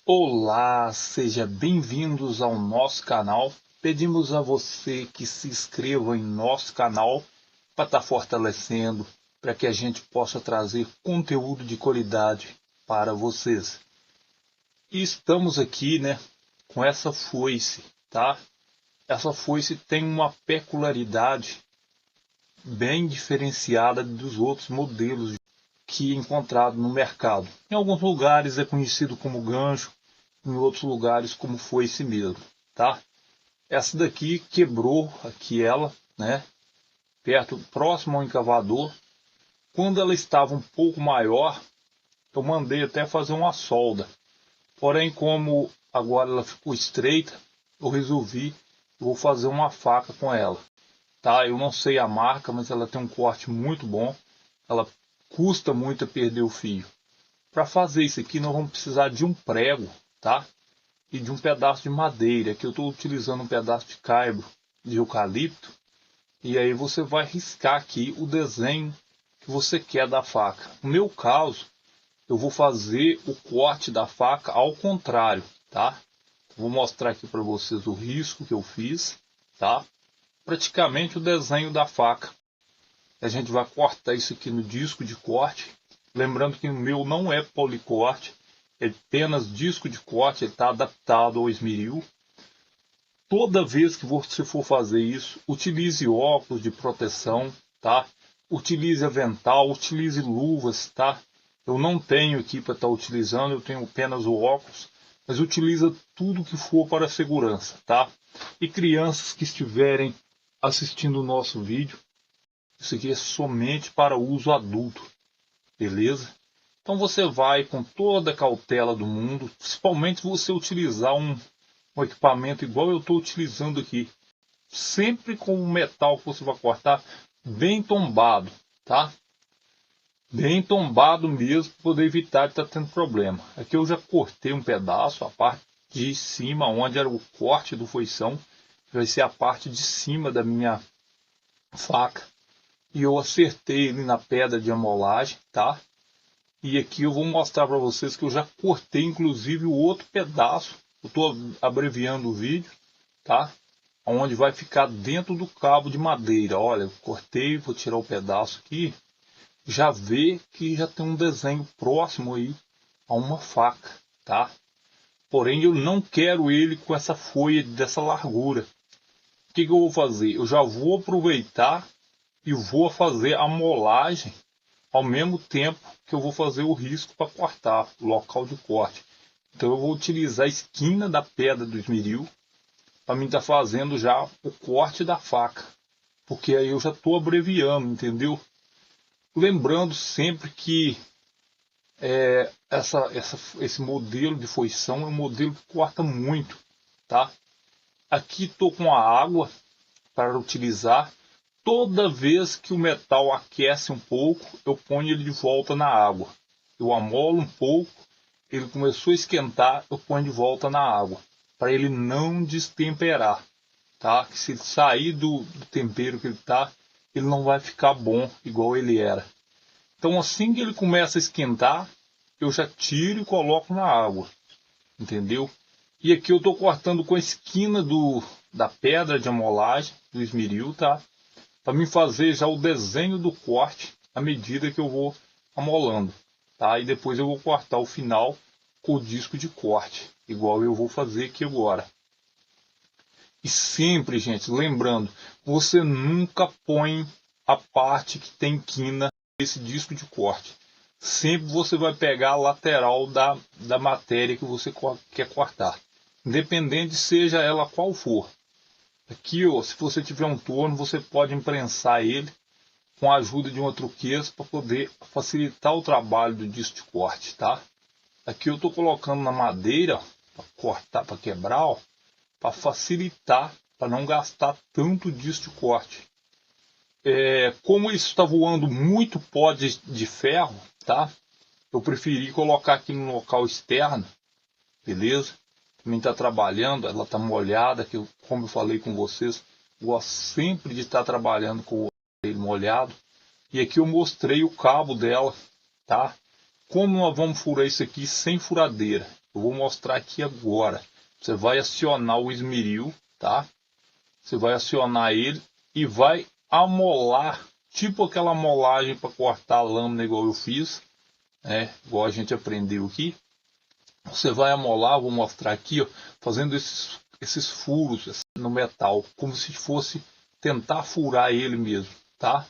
Olá, seja bem-vindos ao nosso canal. Pedimos a você que se inscreva em nosso canal para estar fortalecendo, para que a gente possa trazer conteúdo de qualidade para vocês. E estamos aqui, com essa foice, tá? Essa foice tem uma peculiaridade bem diferenciada dos outros modelos que é encontrado no mercado. Em alguns lugares é conhecido como gancho, em outros lugares como foice mesmo, tá? Essa daqui quebrou aqui ela, próximo ao encavador. Quando ela estava um pouco maior, eu mandei até fazer uma solda. Porém, como agora ela ficou estreita, eu vou fazer uma faca com ela, tá? Eu não sei a marca, mas ela tem um corte muito bom. Ela custa muito a perder o fio. Para fazer isso aqui, nós vamos precisar de um prego, tá? E de um pedaço de madeira. Aqui eu estou utilizando um pedaço de caibro de eucalipto. E aí você vai riscar aqui o desenho que você quer da faca. No meu caso, eu vou fazer o corte da faca ao contrário, tá? Vou mostrar aqui para vocês o risco que eu fiz, tá? Praticamente o desenho da faca. A gente vai cortar isso aqui no disco de corte. Lembrando que o meu não é policorte, é apenas disco de corte, ele está adaptado ao esmeril. Toda vez que você for fazer isso, utilize óculos de proteção, tá? Utilize avental, utilize luvas, tá? Eu não tenho aqui para estar utilizando, eu tenho apenas o óculos, mas utiliza tudo que for para segurança, tá? E crianças que estiverem assistindo o nosso vídeo, isso aqui é somente para uso adulto, beleza? Então você vai com toda a cautela do mundo, principalmente se você utilizar um equipamento igual eu estou utilizando aqui. Sempre com o metal que você vai cortar bem tombado, tá? Bem tombado mesmo, para poder evitar de estar tendo problema. Aqui eu já cortei um pedaço, a parte de cima, onde era o corte do foição, vai ser a parte de cima da minha faca. E eu acertei ele na pedra de amolagem, tá? E aqui eu vou mostrar para vocês que eu já cortei inclusive o outro pedaço. Eu estou abreviando o vídeo, tá? Onde vai ficar dentro do cabo de madeira. Olha, eu cortei, vou tirar o pedaço aqui. Já vê que já tem um desenho próximo aí a uma faca, tá? Porém eu não quero ele com essa folha dessa largura. O que eu vou fazer? Eu já vou aproveitar e vou fazer a molagem ao mesmo tempo que eu vou fazer o risco para cortar, o local de corte. Então eu vou utilizar a esquina da pedra do esmeril para mim estar fazendo já o corte da faca. Porque aí eu já estou abreviando, entendeu? Lembrando sempre que esse modelo de foição é um modelo que corta muito, tá? Aqui estou com a água para utilizar. Toda vez que o metal aquece um pouco, eu ponho ele de volta na água. Eu amolo um pouco, ele começou a esquentar, eu ponho de volta na água, para ele não destemperar, tá? Que se ele sair do tempero que ele está, ele não vai ficar bom igual ele era. Então assim que ele começa a esquentar, eu já tiro e coloco na água, entendeu? E aqui eu estou cortando com a esquina da pedra de amolagem, do esmeril, tá? Para mim fazer já o desenho do corte à medida que eu vou amolando, tá? E depois eu vou cortar o final com o disco de corte, igual eu vou fazer aqui agora. E sempre, gente, lembrando, você nunca põe a parte que tem quina nesse disco de corte. Sempre você vai pegar a lateral da matéria que você quer cortar, independente seja ela qual for. Aqui, ó, se você tiver um torno, você pode imprensar ele com a ajuda de uma truqueza para poder facilitar o trabalho do disco de corte, tá? Aqui eu estou colocando na madeira para cortar, para quebrar, para facilitar, para não gastar tanto disco de corte. Como isso está voando muito pó de ferro, tá? Eu preferi colocar aqui no local externo, beleza? Também está trabalhando, ela está molhada, que como eu falei com vocês, gosto sempre de estar trabalhando com ele molhado. E aqui eu mostrei o cabo dela, tá? Como nós vamos furar isso aqui sem furadeira? Eu vou mostrar aqui agora. Você vai acionar o esmeril, tá? Você vai acionar ele e vai amolar, tipo aquela amolagem para cortar a lâmina igual eu fiz, né? Igual a gente aprendeu aqui. Você vai amolar, vou mostrar aqui, ó, fazendo esses furos no metal, como se fosse tentar furar ele mesmo, tá?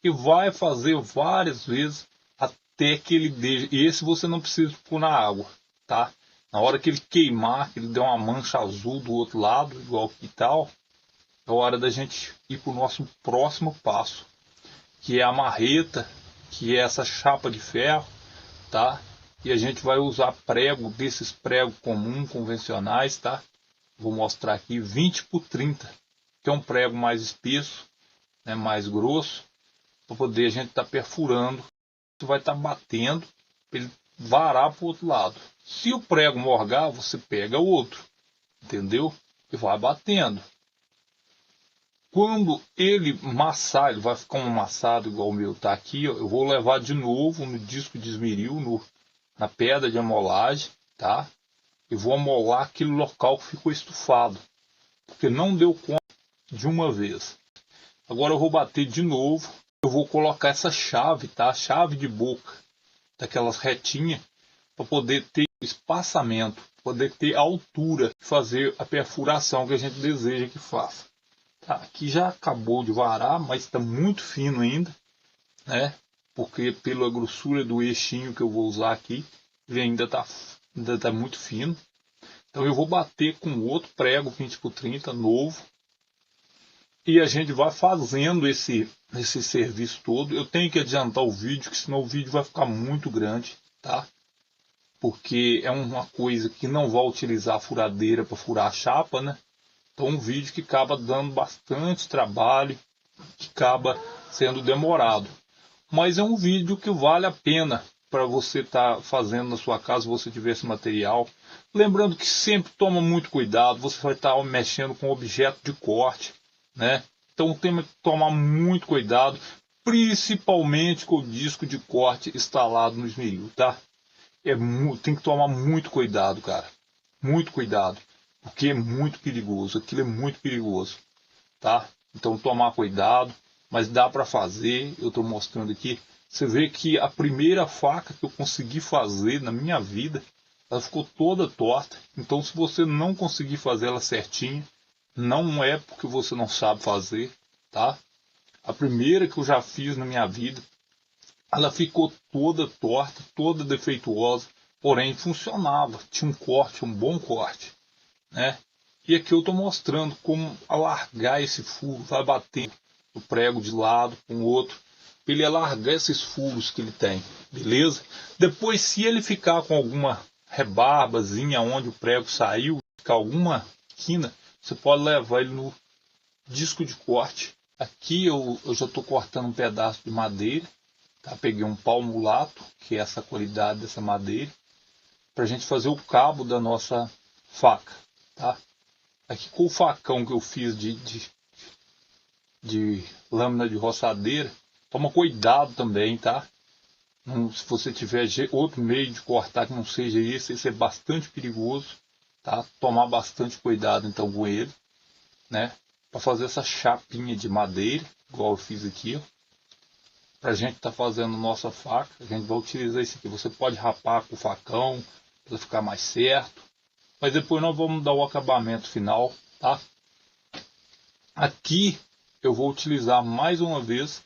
E vai fazer várias vezes até que ele deixe. E esse você não precisa pôr na água, tá? Na hora que ele queimar, que ele der uma mancha azul do outro lado, igual que tal, é hora da gente ir para o nosso próximo passo, que é a marreta, que é essa chapa de ferro, tá? E a gente vai usar prego, desses pregos comuns, convencionais, tá? Vou mostrar aqui 20 por 30, que é um prego mais espesso, né, mais grosso, para poder a gente estar perfurando. Você vai estar batendo para ele varar para o outro lado. Se o prego morgar, você pega outro, entendeu? E vai batendo. Quando ele massar, ele vai ficar um amassado igual o meu tá aqui, ó, eu vou levar de novo no disco de esmeril, na pedra de amolagem, tá? E vou amolar aquele local que ficou estufado, porque não deu conta de uma vez. Agora eu vou bater de novo, eu vou colocar essa chave, tá? Chave de boca, daquelas retinhas, para poder ter espaçamento, poder ter altura, fazer a perfuração que a gente deseja que faça. Tá, aqui já acabou de varar, mas está muito fino ainda, né? Porque pela grossura do eixinho que eu vou usar aqui, ele ainda tá muito fino. Então eu vou bater com outro prego 20 por 30 novo. E a gente vai fazendo esse serviço todo. Eu tenho que adiantar o vídeo, que senão o vídeo vai ficar muito grande, tá? Porque é uma coisa que não vai utilizar a furadeira para furar a chapa, né? Então um vídeo que acaba dando bastante trabalho, que acaba sendo demorado. Mas é um vídeo que vale a pena para você estar fazendo na sua casa, se você tiver esse material. Lembrando que sempre toma muito cuidado, você vai estar mexendo com objeto de corte, né? Então tem que tomar muito cuidado, principalmente com o disco de corte instalado no esmeril, tá? Tem que tomar muito cuidado, cara. Muito cuidado. Porque é muito perigoso. Aquilo é muito perigoso. Tá? Então tomar cuidado. Mas dá para fazer. Eu estou mostrando aqui. Você vê que a primeira faca que eu consegui fazer na minha vida, ela ficou toda torta. Então se você não conseguir fazer ela certinha, não é porque você não sabe fazer. Tá? A primeira que eu já fiz na minha vida, ela ficou toda torta, toda defeituosa, porém funcionava, tinha um corte, um bom corte, né? E aqui eu estou mostrando como alargar esse furo, vai bater o prego de lado com o outro, para ele alargar esses furos que ele tem, beleza? Depois, se ele ficar com alguma rebarbazinha onde o prego saiu, ficar alguma quina, você pode levar ele no disco de corte. Aqui eu já estou cortando um pedaço de madeira. Tá? Peguei um pau mulato, que é essa qualidade dessa madeira, para a gente fazer o cabo da nossa faca. Tá? Aqui com o facão que eu fiz de lâmina de roçadeira, toma cuidado também, tá? Se você tiver outro meio de cortar que não seja esse é bastante perigoso, tá? Tomar bastante cuidado então com ele, né? Para fazer essa chapinha de madeira, igual eu fiz aqui, ó. Para a gente estar fazendo nossa faca, a gente vai utilizar isso aqui. Você pode rapar com o facão para ficar mais certo, mas depois nós vamos dar o acabamento final, tá? Aqui eu vou utilizar mais uma vez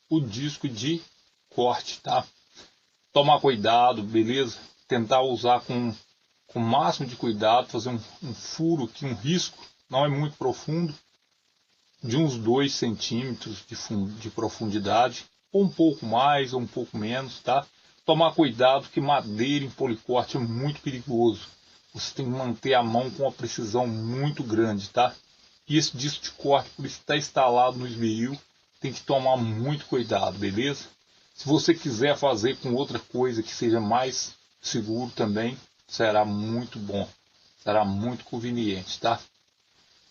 o disco de corte, tá? Tomar cuidado, beleza? Tentar usar com o máximo de cuidado, fazer um furo aqui, um risco, não é muito profundo, de uns 2 centímetros de profundidade, ou um pouco mais ou um pouco menos, tá? Tomar cuidado que madeira em policorte é muito perigoso. Você tem que manter a mão com uma precisão muito grande, tá? E esse disco de corte, por estar instalado no esmeril, tem que tomar muito cuidado, beleza? Se você quiser fazer com outra coisa que seja mais seguro também, será muito bom. Será muito conveniente, tá?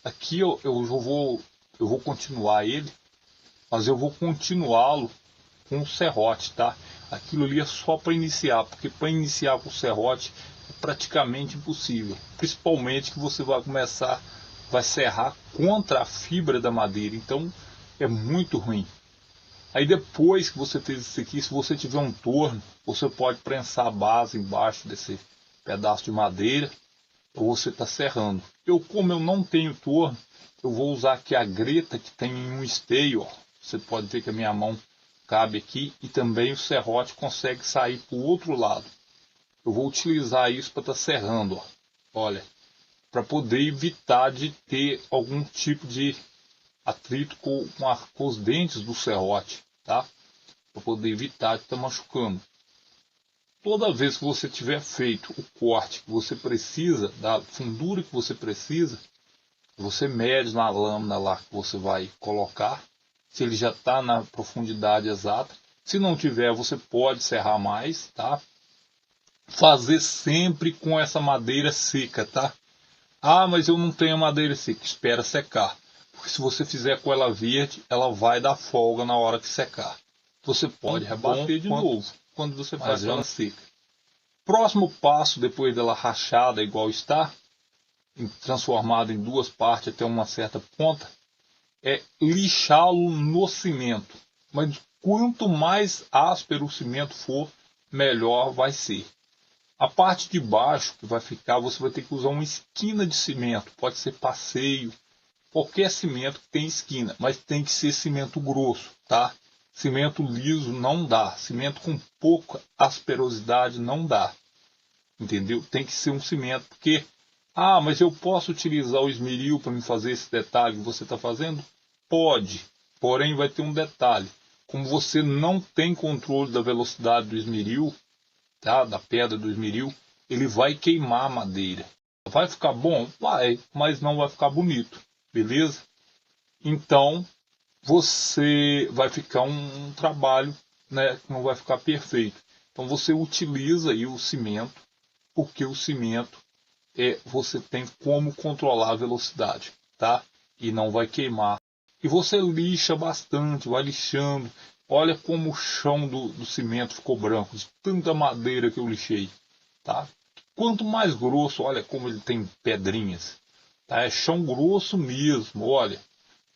Aqui eu vou continuar ele, mas eu vou continuá-lo com o serrote, tá? Aquilo ali é só para iniciar, porque para iniciar com o serrote é praticamente impossível. Principalmente que você vai serrar contra a fibra da madeira, então é muito ruim. Aí depois que você fez isso aqui, se você tiver um torno, você pode prensar a base embaixo desse pedaço de madeira, ou você está serrando. Como eu não tenho torno, eu vou usar aqui a greta que tem um esteio, ó. Você pode ver que a minha mão cabe aqui e também o serrote consegue sair para o outro lado. Eu vou utilizar isso para estar serrando, ó. Olha, para poder evitar de ter algum tipo de atrito com os dentes do serrote, tá? Para poder evitar de estar machucando. Toda vez que você tiver feito o corte que você precisa, da fundura que você precisa, você mede na lâmina lá que você vai colocar, se ele já está na profundidade exata. Se não tiver, você pode serrar mais, tá? Fazer sempre com essa madeira seca, tá? Ah, mas eu não tenho madeira seca. Espera secar. Porque se você fizer com ela verde, ela vai dar folga na hora que secar. Você pode rebater de novo quando você faz ela seca. Próximo passo, depois dela rachada igual está, transformada em duas partes até uma certa ponta, é lixá-lo no cimento. Mas quanto mais áspero o cimento for, melhor vai ser. A parte de baixo que vai ficar, você vai ter que usar uma esquina de cimento. Pode ser passeio, qualquer cimento que tem esquina, mas tem que ser cimento grosso, tá? Cimento liso não dá. Cimento com pouca asperosidade não dá. Entendeu? Tem que ser um cimento, porque... Ah, mas eu posso utilizar o esmeril para me fazer esse detalhe que você está fazendo? Pode, porém vai ter um detalhe. Como você não tem controle da velocidade do esmeril, tá? Da pedra do esmeril, ele vai queimar a madeira. Vai ficar bom? Vai, mas não vai ficar bonito, beleza? Então, você vai ficar um trabalho, né, que não vai ficar perfeito. Então, você utiliza aí o cimento, porque o cimento você tem como controlar a velocidade, tá? E não vai queimar. E você lixa bastante, vai lixando. Olha como o chão do cimento ficou branco, de tanta madeira que eu lixei, tá? Quanto mais grosso, olha como ele tem pedrinhas, tá? É chão grosso mesmo, olha,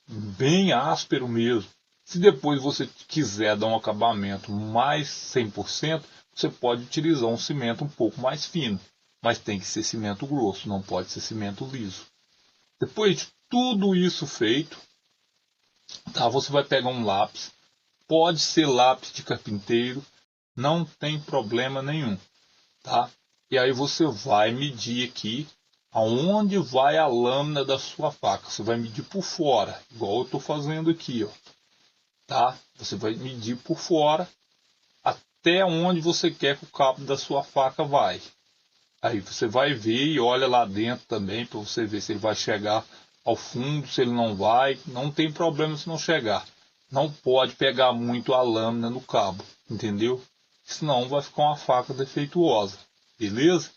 bem áspero mesmo. Se depois você quiser dar um acabamento mais 100%, você pode utilizar um cimento um pouco mais fino. Mas tem que ser cimento grosso, não pode ser cimento liso. Depois de tudo isso feito, tá, você vai pegar um lápis. Pode ser lápis de carpinteiro, não tem problema nenhum. Tá? E aí você vai medir aqui aonde vai a lâmina da sua faca. Você vai medir por fora, igual eu estou fazendo aqui. Ó. Tá? Você vai medir por fora até onde você quer que o cabo da sua faca vai. Aí você vai ver e olha lá dentro também para você ver se ele vai chegar ao fundo, se ele não vai. Não tem problema se não chegar. Não pode pegar muito a lâmina no cabo, entendeu? Senão vai ficar uma faca defeituosa, beleza?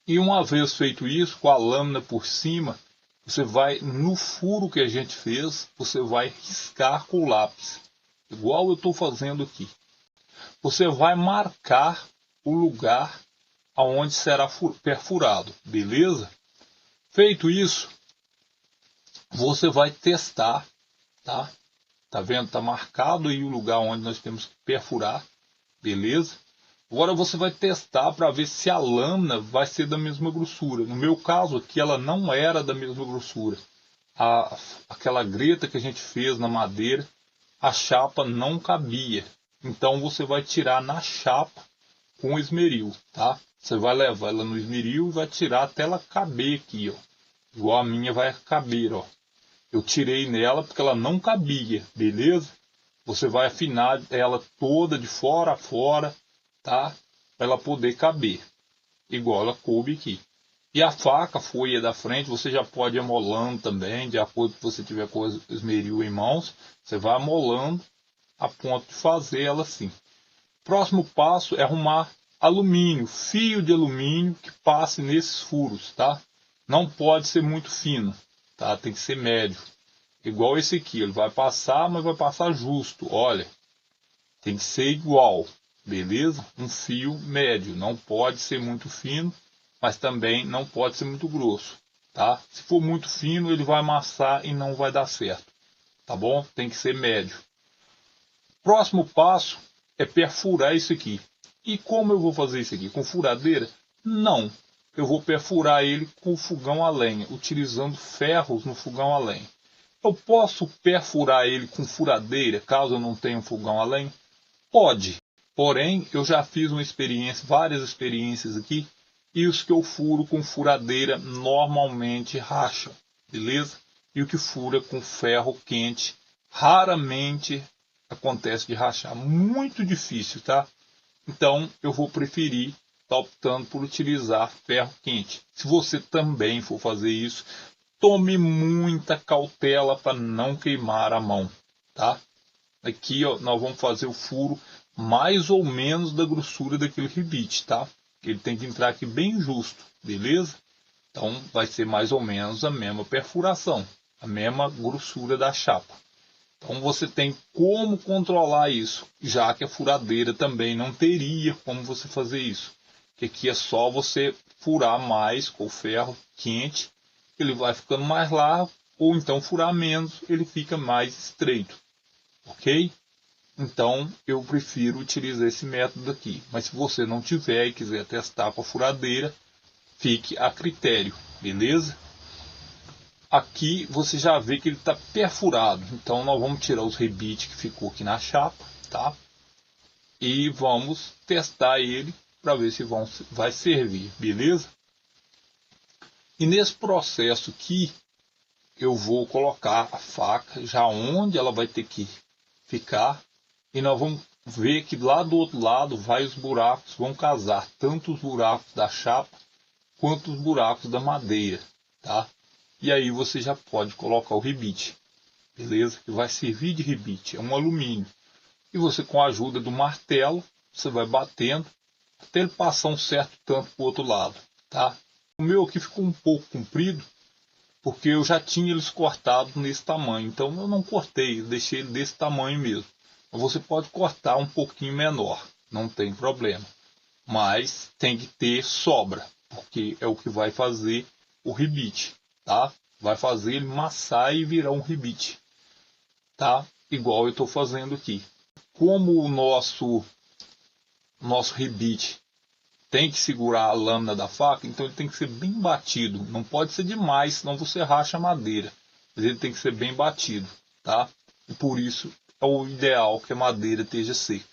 E uma vez feito isso, com a lâmina por cima, você vai no furo que a gente fez, você vai riscar com o lápis, igual eu estou fazendo aqui. Você vai marcar o lugar aonde será perfurado, beleza? Feito isso, você vai testar, tá? Tá vendo? Tá marcado aí o lugar onde nós temos que perfurar, beleza? Agora você vai testar para ver se a lâmina vai ser da mesma grossura. No meu caso aqui, ela não era da mesma grossura. Aquela greta que a gente fez na madeira, a chapa não cabia. Então você vai tirar na chapa com esmeril, tá? Você vai levar ela no esmeril e vai tirar até ela caber aqui, ó. Igual a minha vai caber, ó. Eu tirei nela porque ela não cabia, beleza? Você vai afinar ela toda de fora a fora, tá? Para ela poder caber, igual ela coube aqui. E a faca, a folha da frente, você já pode ir amolando também, de acordo com que você tiver com o esmeril em mãos, você vai amolando a ponto de fazer ela assim. Próximo passo é arrumar alumínio, fio de alumínio que passe nesses furos, tá? Não pode ser muito fino, tá? Tem que ser médio. Igual esse aqui, ele vai passar, mas vai passar justo, olha. Tem que ser igual. beleza? Um fio médio, não pode ser muito fino, mas também não pode ser muito grosso, tá? Se for muito fino, ele vai amassar e não vai dar certo, tá bom? Tem que ser médio. Próximo passo é perfurar isso aqui. E como eu vou fazer isso aqui? Com furadeira? Não. Eu vou perfurar ele com fogão a lenha, utilizando ferros no fogão a lenha. Eu posso perfurar ele com furadeira, caso eu não tenha um fogão a lenha? Pode. Porém, eu já fiz várias experiências aqui, e os que eu furo com furadeira normalmente racham, beleza? E o que fura com ferro quente raramente acontece de rachar. Muito difícil, tá? Então, eu vou preferir estar optando por utilizar ferro quente. Se você também for fazer isso, tome muita cautela para não queimar a mão, tá? Aqui, ó, nós vamos fazer o furo mais ou menos da grossura daquele rebite, tá? Ele tem que entrar aqui bem justo, beleza? Então, vai ser mais ou menos a mesma perfuração, a mesma grossura da chapa. Então você tem como controlar isso, já que a furadeira também não teria como você fazer isso. Que aqui é só você furar mais com o ferro quente, ele vai ficando mais largo, ou então furar menos, ele fica mais estreito. Ok? Então eu prefiro utilizar esse método aqui. Mas se você não tiver e quiser testar com a furadeira, fique a critério, beleza? Aqui você já vê que ele está perfurado, então nós vamos tirar os rebites que ficou aqui na chapa, tá? E vamos testar ele para ver se vai servir, beleza? E nesse processo aqui, eu vou colocar a faca já onde ela vai ter que ficar, e nós vamos ver que lá do outro lado os buracos vão casar, tanto os buracos da chapa quanto os buracos da madeira, tá? E aí você já pode colocar o rebite, beleza? Que vai servir de rebite, é um alumínio. E você, com a ajuda do martelo, você vai batendo até ele passar um certo tanto para o outro lado, tá? O meu aqui ficou um pouco comprido, porque eu já tinha eles cortados nesse tamanho. Então eu não cortei, deixei ele desse tamanho mesmo. Você pode cortar um pouquinho menor, não tem problema. Mas tem que ter sobra, porque é o que vai fazer o rebite. Tá? Vai fazer ele massar e virar um rebite, tá? Igual eu estou fazendo aqui. Como o nosso rebite tem que segurar a lâmina da faca, então ele tem que ser bem batido. Não pode ser demais, senão você racha a madeira. Mas ele tem que ser bem batido, tá? E por isso é o ideal que a madeira esteja seca.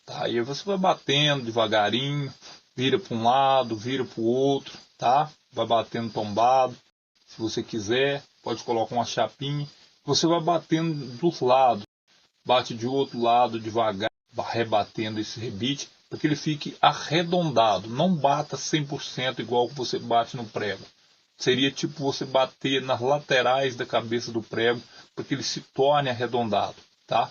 Tá? E aí você vai batendo devagarinho, vira para um lado, vira para o outro, tá? Vai batendo tombado. Se você quiser, pode colocar uma chapinha. Você vai batendo dos lados. Bate de outro lado devagar, rebatendo esse rebite, para que ele fique arredondado. Não bata 100% igual que você bate no prego. Seria tipo você bater nas laterais da cabeça do prego, para que ele se torne arredondado, tá?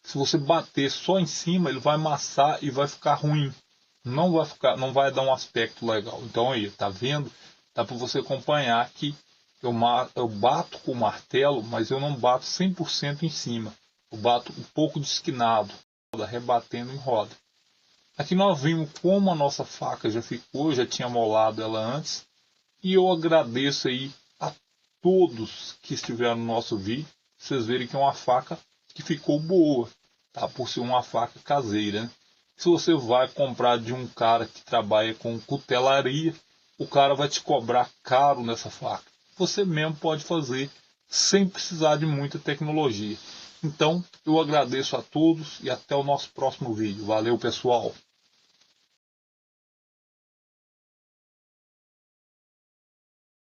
Se você bater só em cima, ele vai amassar e vai ficar ruim. Não vai dar um aspecto legal. Então aí, tá vendo? Dá para você acompanhar que eu bato com o martelo, mas eu não bato 100% em cima. Eu bato um pouco desquinado, rebatendo em roda. Aqui nós vimos como a nossa faca já ficou, eu já tinha molado ela antes. E eu agradeço aí a todos que estiveram no nosso vídeo. Vocês verem que é uma faca que ficou boa, tá? Por ser uma faca caseira, né? Se você vai comprar de um cara que trabalha com cutelaria, o cara vai te cobrar caro nessa faca. Você mesmo pode fazer sem precisar de muita tecnologia. Então, eu agradeço a todos e até o nosso próximo vídeo. Valeu, pessoal!